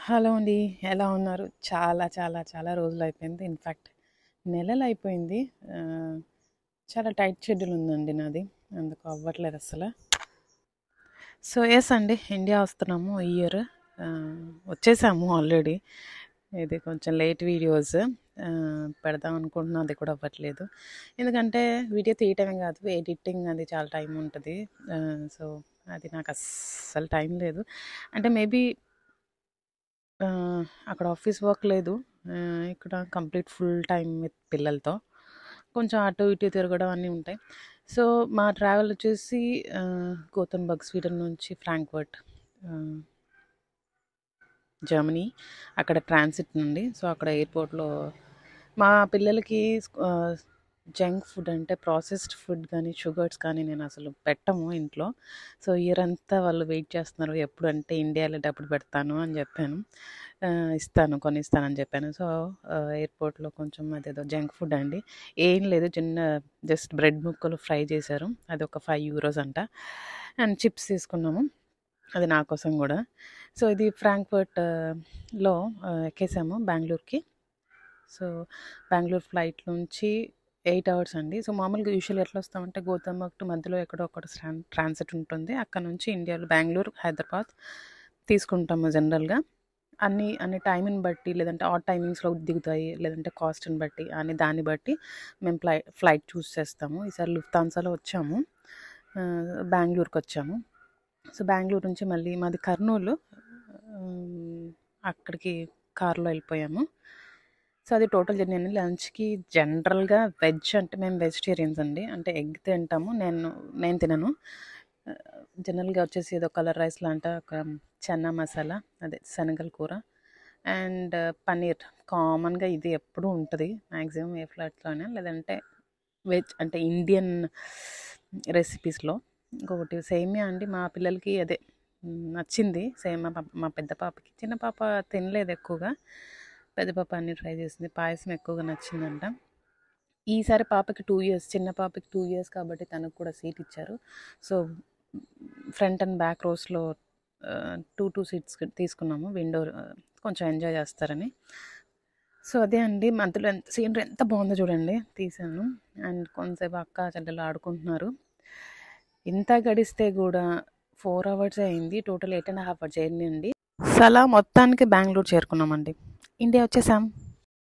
Hello అండి. ఎలా ఉన్నారు? చాలా చాలా చాలా రోజులయిపోయింది. ఇన్‌ఫాక్ట్ నెలలయిపోయింది. ఆహ్, చాలా టైట్ షెడ్యూల్ ఉందండి నాది. అందుకు అవ్వట్లేదస్సల. సో, యెస్ అండి. ఇండియా వస్తున్నాము ఈ ఇయర్. వచ్చేసాము ఆల్రెడీ. ఇది కొంచెం లేట్ వీడియోస్ పెడదాం అనుకుంటున్నా. అది కూడా అవ్వట్లేదు. ఎందుకంటే వీడియో తీయటమే కాదు, ఎడిటింగ్ అది చాలా టైం ఉంటది. సో, అది నాకు అస్సలు టైం లేదు. అంటే మేబీ అక్కడ ఆఫీస్ వర్క్ లేదు. ఇక్కడ కంప్లీట్ ఫుల్ టైమ్ విత్ పిల్లలతో. కొంచెం అటు ఇటు తిరగడం అన్నీ ఉంటాయి. సో, మా ట్రావెల్ వచ్చేసి గోతెన్బర్గ్ స్వీడన్ నుంచి ఫ్రాంక్‌ఫర్ట్ ఆహ్, జర్మనీ. అక్కడ ట్రాన్సిట్ నుండి. సో, అక్కడ ఎయిర్‌పోర్ట్‌లో మా పిల్లలకి జంక్ ఫుడ్ అంటే ప్రాసెస్డ్ ఫుడ్ కానీ, షుగర్స్ కానీ నేనసలు పెట్టము ఇంట్లో. సో, ఇయర్ అంతా వాళ్ళు వెయిట్ చేస్తున్నారు. ఎప్పుడంటే ఇండియా ఎళ్ళేటప్పుడు పెడతాను అని జెప్పాను. కొనిస్తానని చెప్పాను. సో, ఎయిర్‌పోర్ట్‌లో కొంచెం అదేదో జంక్ ఫుడ్ అండి. ఏం లేదు, చిన్న జస్ట్ బ్రెడ్ ముక్కలు ఫ్రై చేశారు. అదొక €5 అంట. అండ్ చిప్స్ తీసుకున్నాము. అది నా కోసం గూడా. సో, ఇది ఫ్రాంక్‌ఫర్ట్ లో ఎక్కేసాము బెంగుళూరుకి. సో, బెంగుళూరు ఫ్లైట్ నుంచి 8 అవర్స్ అండి. సో, మామూలుగా యూజువల్‌గా ఎట్లొస్తామంటే గోతెంబర్గ్ టు మధ్యలో ఎక్కడో ఒకటి ట్రాన్సిట్ ఉంటుంది. అక్కడ నుంచి ఇండియాలో బెంగుళూరు, హైదరాబాద్ తీసుకుంటాము జనరల్‌గా. అన్ని టైంని బట్టి, లేదంటే ఆడ్ టైమింగ్స్‌లో దిగుతాయి, లేదంటే కాస్ట్‌ని బట్టి దాన్ని బట్టి మేము ఫ్లైట్ చూస్ చేస్తాము. ఈసారి లుఫ్తాన్సాలో వచ్చాము. బెంగుళూరుకొచ్చాము. సో, బెంగుళూరు నుంచి మళ్ళీ మాది కర్నూలు. హ్మ్. అక్కడికి కార్‌లో ఎళ్ళిపోయాము. సో, అది టోటల్ జర్నీ అండి. లంచ్‌కి జనరల్‌గా వెజ్ అంటే మేము వెజిటేరియన్స్ అండి. అంటే ఎగ్ తింటాము. నేను తినను. జనరల్‌గా వచ్చేసి ఏదో కలర్ రైస్ లాంట ఒక చన్నా మసాలా, అదే శనగల కూర అండ్ పన్నీర్. కామన్‌గా ఇది ఎప్పుడూ ఉంటది. మాక్సిమం ఏ ఫ్లాట్‌లోనే, లేదంటే వెజ్ అంటే ఇండియన్ రెసిపీస్‌లో. ఇంకొకటి సేమియా అండి. మా పిల్లలకి అదే నచ్చింది. మా పెద్ద పాపకి. చిన్న పాప తినలేదు ఎక్కువగా. పెద్ద పాప అన్నీ ట్రై చేసింది. పాయసం ఎక్కువగా నచ్చిందంట. ఈసారి పాపకి 2 ఇయర్స్, చిన్న పాపకి 2 ఇయర్స్ కాబట్టి తనకు కూడా సీట్ ఇచ్చారు. సో, ఫ్రంట్ అండ్ బ్యాక్ రోస్‌లో 2 సీట్స్ తీసుకున్నాము. విండో కొంచెం ఎంజాయ్ చేస్తారని. సో, అదే అండి. మధ్యలో సీనరీ ఎంత బాగుందో చూడండి తీశాను. అండ్ కొంతసేపు అక్క చెల్లెలు ఆడుకుంటున్నారు. ఇంత గడిస్తే గూడా 4 అవర్సే అయింది. టోటల్ 8 ½ అవర్ జర్నీ అండి. సో, అలా మొత్తానికి బెంగుళూరు చేరుకున్నామండి. ఇండియా వచ్చేసాం.